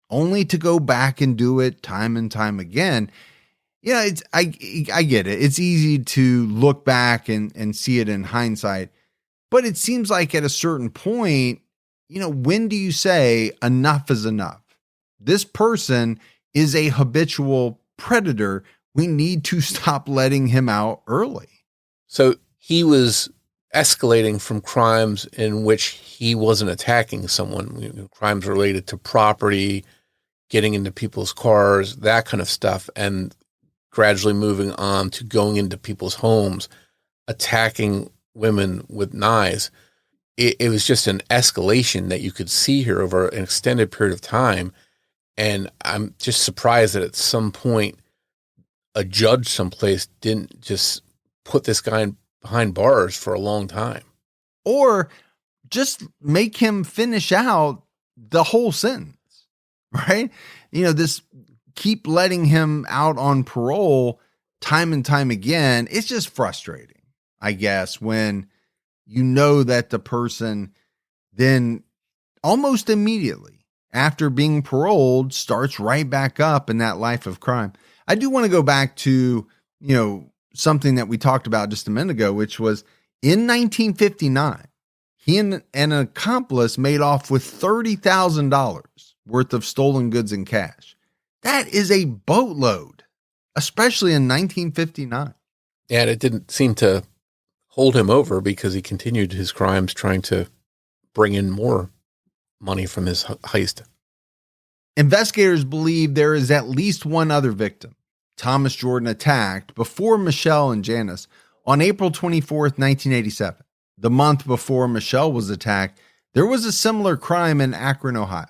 [SPEAKER 4] only to go back and do it time and time again. Yeah, I get it. It's easy to look back and see it in hindsight, but it seems like at a certain point, when do you say enough is enough? This person is a habitual predator. We need to stop letting him out early.
[SPEAKER 5] So he was escalating from crimes in which he wasn't attacking someone, crimes related to property, getting into people's cars, that kind of stuff, and gradually moving on to going into people's homes, attacking women with knives. It was just an escalation that you could see here over an extended period of time. And I'm just surprised that at some point a judge someplace didn't just put this guy behind bars for a long time.
[SPEAKER 4] Or just make him finish out the whole sentence, right? This keep letting him out on parole time and time again. It's just frustrating, I guess, when you know that the person then almost immediately after being paroled starts right back up in that life of crime. I do want to go back to, something that we talked about just a minute ago, which was in 1959, he and an accomplice made off with $30,000 worth of stolen goods and cash. That is a boatload, especially in 1959.
[SPEAKER 5] And it didn't seem to hold him over because he continued his crimes trying to bring in more money from his heist.
[SPEAKER 4] Investigators believe there is at least one other victim Thomas Jordan attacked before Michelle and Janice on April 24th, 1987. The month before Michelle was attacked, there was a similar crime in Akron, Ohio.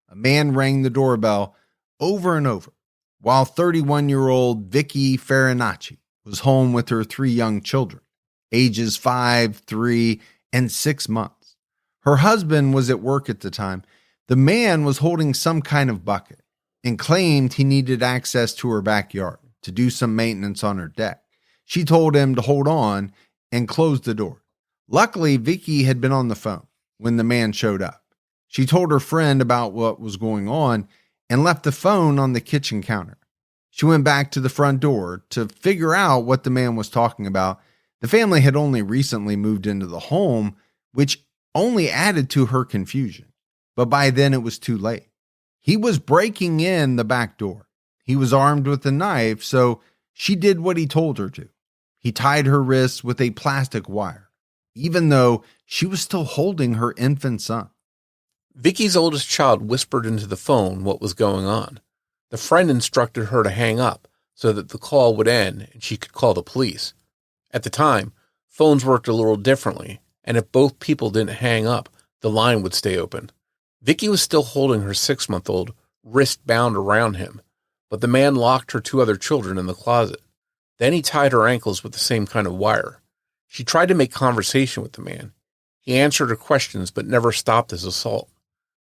[SPEAKER 4] A man rang the doorbell over and over while 31-year-old Vicky Farinacci was home with her 3 young children, ages 5, 3, and 6 months. Her husband was at work at the time. The man was holding some kind of bucket and claimed he needed access to her backyard to do some maintenance on her deck. She told him to hold on and close the door. Luckily, Vicky had been on the phone when the man showed up. She told her friend about what was going on and left the phone on the kitchen counter. She went back to the front door to figure out what the man was talking about. The family had only recently moved into the home, which only added to her confusion. But by then it was too late. He was breaking in the back door. He was armed with a knife, so she did what he told her to. He tied her wrists with a plastic wire, even though she was still holding her infant son.
[SPEAKER 5] Vicky's oldest child whispered into the phone what was going on. The friend instructed her to hang up so that the call would end and she could call the police. At the time, phones worked a little differently, and if both people didn't hang up, the line would stay open. Vicky was still holding her 6-month-old, wrist bound around him, but the man locked her 2 other children in the closet. Then he tied her ankles with the same kind of wire. She tried to make conversation with the man. He answered her questions but never stopped his assault.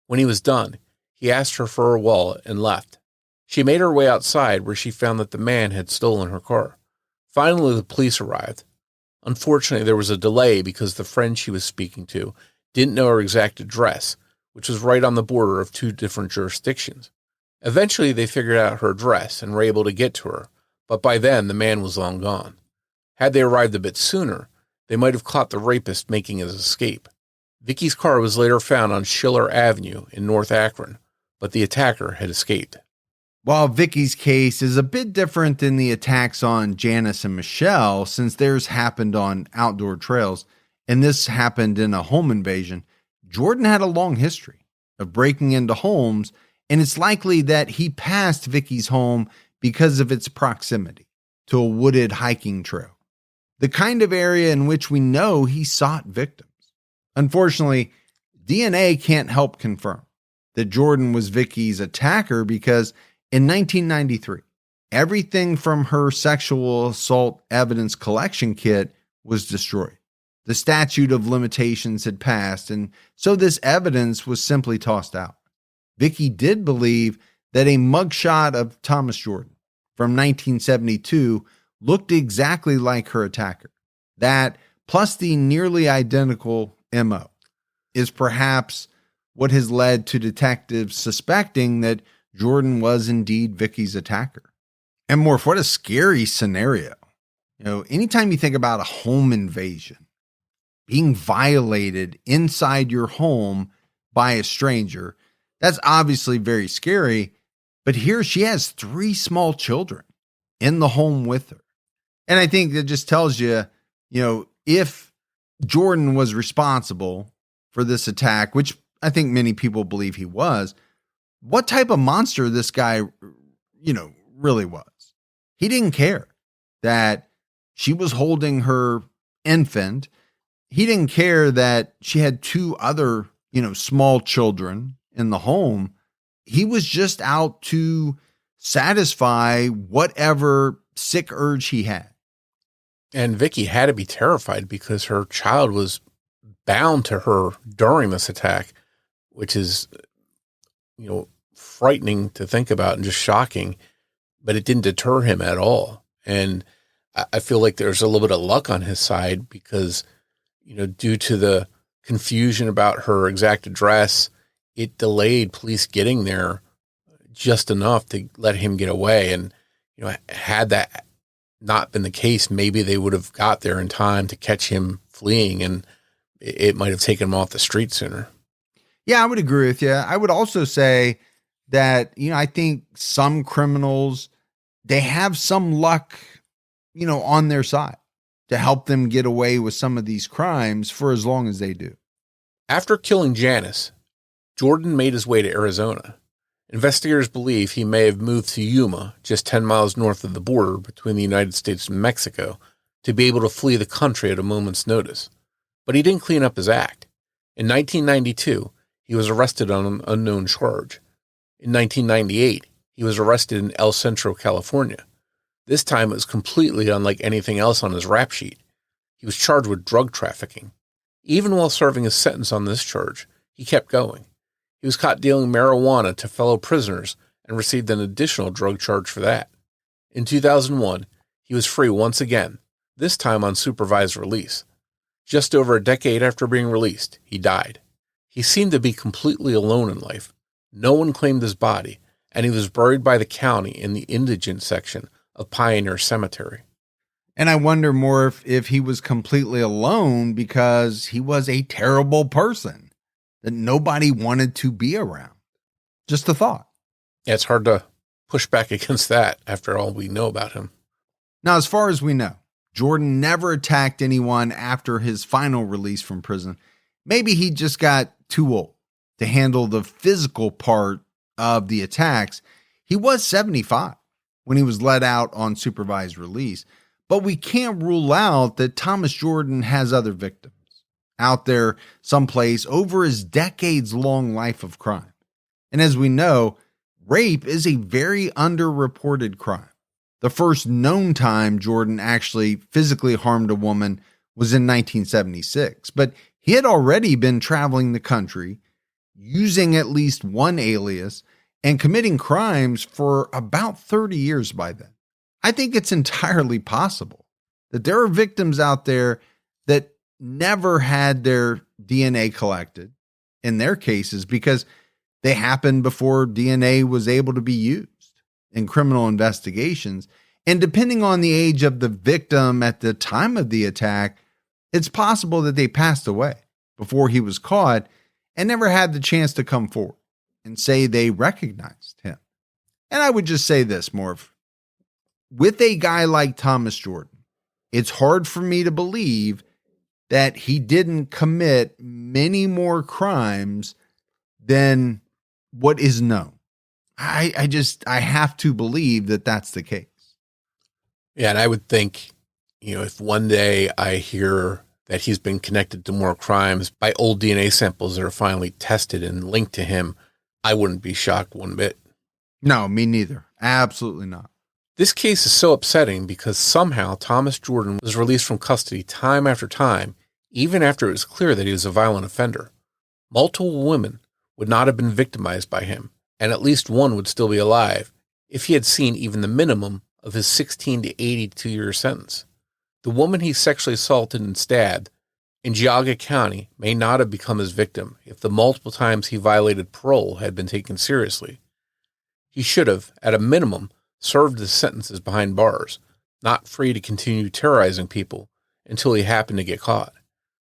[SPEAKER 5] When he was done, he asked her for her wallet and left. She made her way outside where she found that the man had stolen her car. Finally, the police arrived. Unfortunately, there was a delay because the friend she was speaking to didn't know her exact address, which was right on the border of 2 different jurisdictions. Eventually, they figured out her address and were able to get to her, but by then, the man was long gone. Had they arrived a bit sooner, they might have caught the rapist making his escape. Vicky's car was later found on Schiller Avenue in North Akron, but the attacker had escaped.
[SPEAKER 4] While Vicky's case is a bit different than the attacks on Janice and Michelle, since theirs happened on outdoor trails, and this happened in a home invasion, Jordan had a long history of breaking into homes, and it's likely that he passed Vicky's home because of its proximity to a wooded hiking trail, the kind of area in which we know he sought victims. Unfortunately, DNA can't help confirm that Jordan was Vicky's attacker because in 1993, everything from her sexual assault evidence collection kit was destroyed. The statute of limitations had passed, and so this evidence was simply tossed out. Vicky did believe that a mugshot of Thomas Jordan from 1972 looked exactly like her attacker. That, plus the nearly identical MO, is perhaps what has led to detectives suspecting that Jordan was indeed Vicky's attacker. And Morf, what a scary scenario. Anytime you think about a home invasion, being violated inside your home by a stranger, that's obviously very scary. But here she has 3 small children in the home with her. And I think that just tells you, if Jordan was responsible for this attack, which I think many people believe he was, what type of monster this guy, really was. He didn't care that she was holding her infant. He didn't care that she had 2 other, small children in the home. He was just out to satisfy whatever sick urge he had.
[SPEAKER 5] And Vicky had to be terrified because her child was bound to her during this attack, which is, frightening to think about and just shocking, but it didn't deter him at all. And I feel like there's a little bit of luck on his side because, due to the confusion about her exact address, it delayed police getting there just enough to let him get away. And, had that not been the case, maybe they would have got there in time to catch him fleeing, and it might have taken him off the street sooner.
[SPEAKER 4] Yeah, I would agree with you. I would also say that, I think some criminals, they have some luck, on their side to help them get away with some of these crimes for as long as they do.
[SPEAKER 5] After killing Janice, Jordan made his way to Arizona. Investigators believe he may have moved to Yuma, just 10 miles north of the border between the United States and Mexico, to be able to flee the country at a moment's notice. But he didn't clean up his act. In 1992, he was arrested on an unknown charge. In 1998, he was arrested in El Centro, California. This time it was completely unlike anything else on his rap sheet. He was charged with drug trafficking. Even while serving his sentence on this charge, he kept going. He was caught dealing marijuana to fellow prisoners and received an additional drug charge for that. In 2001, he was free once again, this time on supervised release. Just over a decade after being released, he died. He seemed to be completely alone in life. No one claimed his body, and he was buried by the county in the indigent section of Pioneer Cemetery.
[SPEAKER 4] And I wonder more if he was completely alone because he was a terrible person that nobody wanted to be around. Just a thought.
[SPEAKER 5] Yeah, it's hard to push back against that after all we know about him.
[SPEAKER 4] Now, as far as we know, Jordan never attacked anyone after his final release from prison. Maybe he just got too old to handle the physical part of the attacks. He was 75 when he was let out on supervised release, but we can't rule out that Thomas Jordan has other victims out there someplace over his decades-long life of crime. And as we know, rape is a very underreported crime. The first known time Jordan actually physically harmed a woman was in 1976, but he had already been traveling the country, using at least one alias, and committing crimes for about 30 years by then. I think it's entirely possible that there are victims out there that never had their DNA collected in their cases because they happened before DNA was able to be used in criminal investigations. And depending on the age of the victim at the time of the attack, it's possible that they passed away before he was caught and never had the chance to come forward and say they recognized him. And I would just say this, Morf. With a guy like Thomas Jordan, it's hard for me to believe that he didn't commit many more crimes than what is known. I have to believe that that's the case.
[SPEAKER 5] Yeah, and I would think, if one day I hear that he's been connected to more crimes by old DNA samples that are finally tested and linked to him, I wouldn't be shocked one bit.
[SPEAKER 4] No, me neither. Absolutely not.
[SPEAKER 5] This case is so upsetting because somehow Thomas Jordan was released from custody time after time, even after it was clear that he was a violent offender. Multiple women would not have been victimized by him, and at least one would still be alive if he had seen even the minimum of his 16 to 82-year sentence. The woman he sexually assaulted and stabbed in Geauga County may not have become his victim if the multiple times he violated parole had been taken seriously. He should have, at a minimum, served his sentences behind bars, not free to continue terrorizing people until he happened to get caught.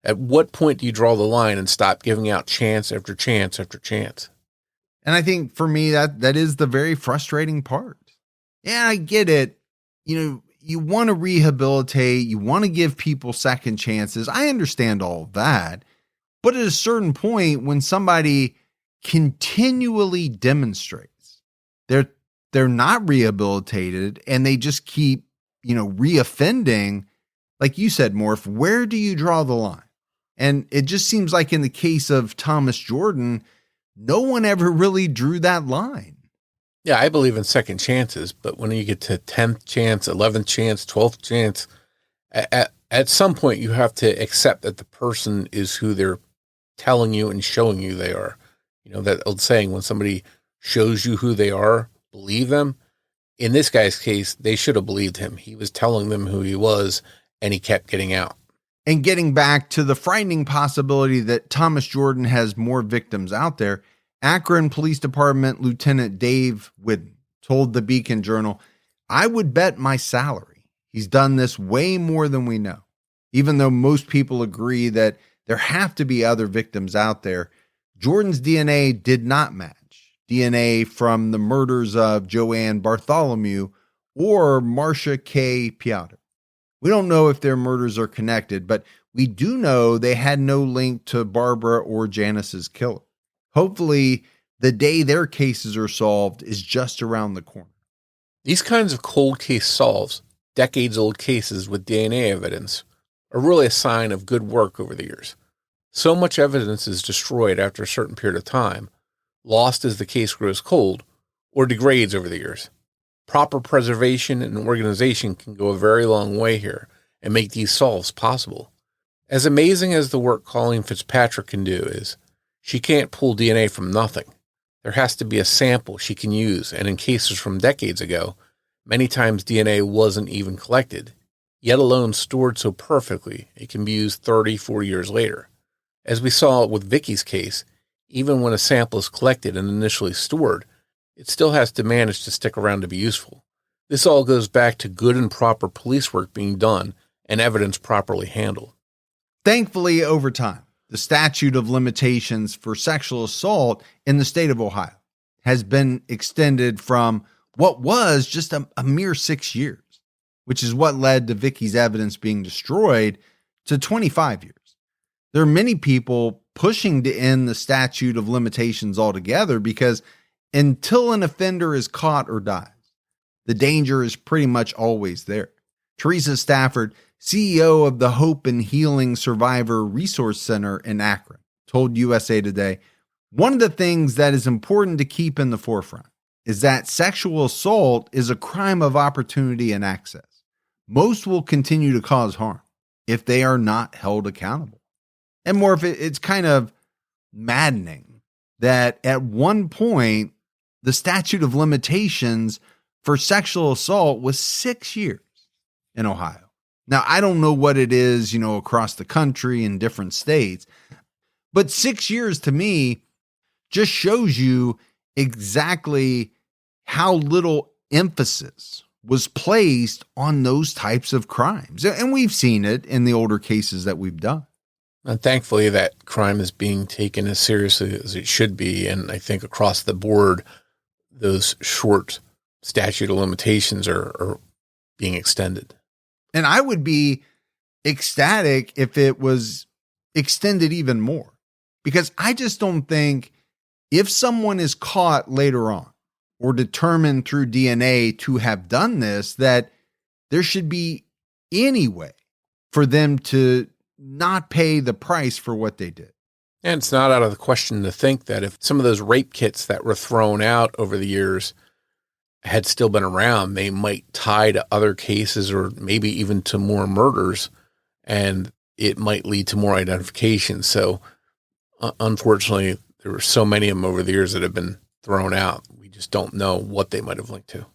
[SPEAKER 5] At what point do you draw the line and stop giving out chance after chance after chance?
[SPEAKER 4] And I think for me, that is the very frustrating part. Yeah, I get it. You want to rehabilitate, you want to give people second chances. I understand all of that. But at a certain point, when somebody continually demonstrates they're not rehabilitated and they just keep, reoffending, like you said, Morf, where do you draw the line? And it just seems like in the case of Thomas Jordan, no one ever really drew that line.
[SPEAKER 5] Yeah, I believe in second chances, but when you get to 10th chance, 11th chance, 12th chance, at some point you have to accept that the person is who they're telling you and showing you they are. That old saying, when somebody shows you who they are, believe them. In this guy's case, they should have believed him. He was telling them who he was, and he kept getting out.
[SPEAKER 4] And getting back to the frightening possibility that Thomas Jordan has more victims out there, Akron Police Department Lieutenant Dave Whidden told the Beacon Journal, "I would bet my salary he's done this way more than we know. Even though most people agree that there have to be other victims out there, Jordan's DNA did not match DNA from the murders of Joanne Bartholomew or Marcia K. Piotr. We don't know if their murders are connected, but we do know they had no link to Barbara or Janice's killer. Hopefully, the day their cases are solved is just around the corner."
[SPEAKER 5] These kinds of cold case solves, decades-old cases with DNA evidence, are really a sign of good work over the years. So much evidence is destroyed after a certain period of time, lost as the case grows cold, or degrades over the years. Proper preservation and organization can go a very long way here and make these solves possible. As amazing as the work Colleen Fitzpatrick can do is, she can't pull DNA from nothing. There has to be a sample she can use, and in cases from decades ago, many times DNA wasn't even collected, yet alone stored so perfectly it can be used 30, 40 years later. As we saw with Vicky's case, even when a sample is collected and initially stored, it still has to manage to stick around to be useful. This all goes back to good and proper police work being done and evidence properly handled.
[SPEAKER 4] Thankfully, over time, the statute of limitations for sexual assault in the state of Ohio has been extended from what was just a mere 6 years, which is what led to Vicky's evidence being destroyed, to 25 years. There are many people pushing to end the statute of limitations altogether because until an offender is caught or dies, the danger is pretty much always there. Teresa Stafford, CEO of the Hope and Healing Survivor Resource Center in Akron, told USA Today, "One of the things that is important to keep in the forefront is that sexual assault is a crime of opportunity and access. Most will continue to cause harm if they are not held accountable." And more, if it's kind of maddening that at one point, the statute of limitations for sexual assault was 6 years in Ohio. Now, I don't know what it is, across the country in different states, but 6 years to me just shows you exactly how little emphasis was placed on those types of crimes. And we've seen it in the older cases that we've done.
[SPEAKER 5] And thankfully, that crime is being taken as seriously as it should be. And I think across the board, those short statute of limitations are being extended.
[SPEAKER 4] And I would be ecstatic if it was extended even more. Because I just don't think if someone is caught later on or determined through DNA to have done this, that there should be any way for them to not pay the price for what they did.
[SPEAKER 5] And it's not out of the question to think that if some of those rape kits that were thrown out over the years had still been around, they might tie to other cases or maybe even to more murders, and it might lead to more identification. So unfortunately, there were so many of them over the years that have been thrown out. We just don't know what they might have linked to.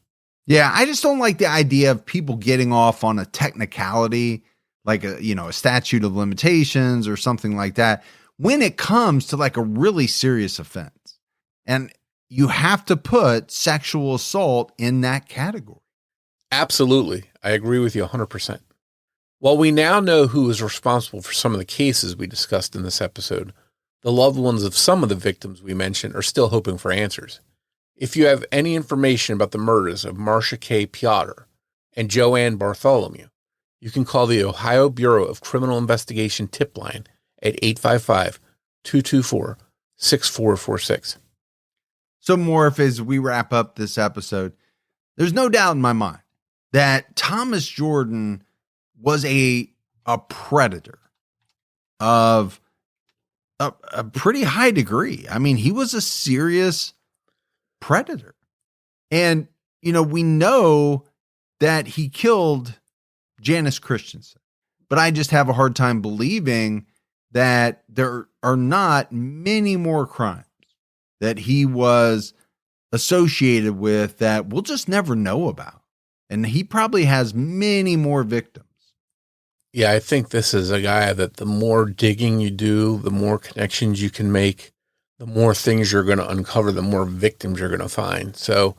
[SPEAKER 4] Yeah, I just don't like the idea of people getting off on a technicality, like a statute of limitations or something like that, when it comes to like a really serious offense. And you have to put sexual assault in that category.
[SPEAKER 5] Absolutely. I agree with you 100%. While we now know who is responsible for some of the cases we discussed in this episode, the loved ones of some of the victims we mentioned are still hoping for answers. If you have any information about the murders of Marcia K. Piotr and Joanne Bartholomew, you can call the Ohio Bureau of Criminal Investigation tip line at 855-224-6446.
[SPEAKER 4] So, Morf, as we wrap up this episode, there's no doubt in my mind that Thomas Jordan was a predator of a pretty high degree. I mean, he was a serious predator. And, we know that he killed Janice Christensen, but I just have a hard time believing that there are not many more crimes that he was associated with that we'll just never know about. And he probably has many more victims.
[SPEAKER 5] Yeah, I think this is a guy that the more digging you do, the more connections you can make, the more things you're going to uncover, the more victims you're going to find. So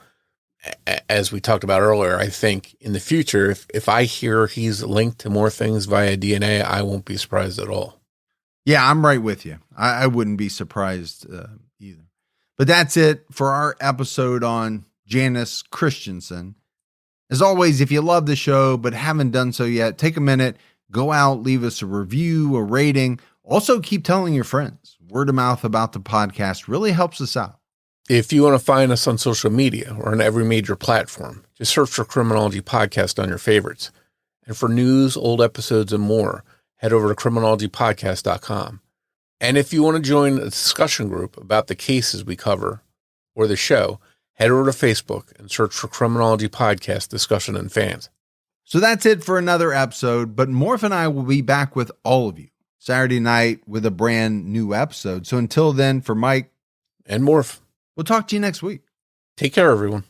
[SPEAKER 5] as we talked about earlier, I think in the future, if I hear he's linked to more things via DNA, I won't be surprised at all.
[SPEAKER 4] Yeah, I'm right with you. I wouldn't be surprised either. But that's it for our episode on Janice Christensen. As always, if you love the show but haven't done so yet, take a minute, go out, leave us a review, a rating. Also, keep telling your friends. Word of mouth about the podcast really helps us out.
[SPEAKER 5] If you want to find us on social media or on every major platform, just search for Criminology Podcast on your favorites. And for news, old episodes, and more, head over to criminologypodcast.com. And if you want to join a discussion group about the cases we cover or the show, head over to Facebook and search for Criminology Podcast Discussion and Fans.
[SPEAKER 4] So that's it for another episode, but Morf and I will be back with all of you Saturday night with a brand new episode. So until then, for Mike
[SPEAKER 5] and Morf,
[SPEAKER 4] we'll talk to you next week.
[SPEAKER 5] Take care, everyone.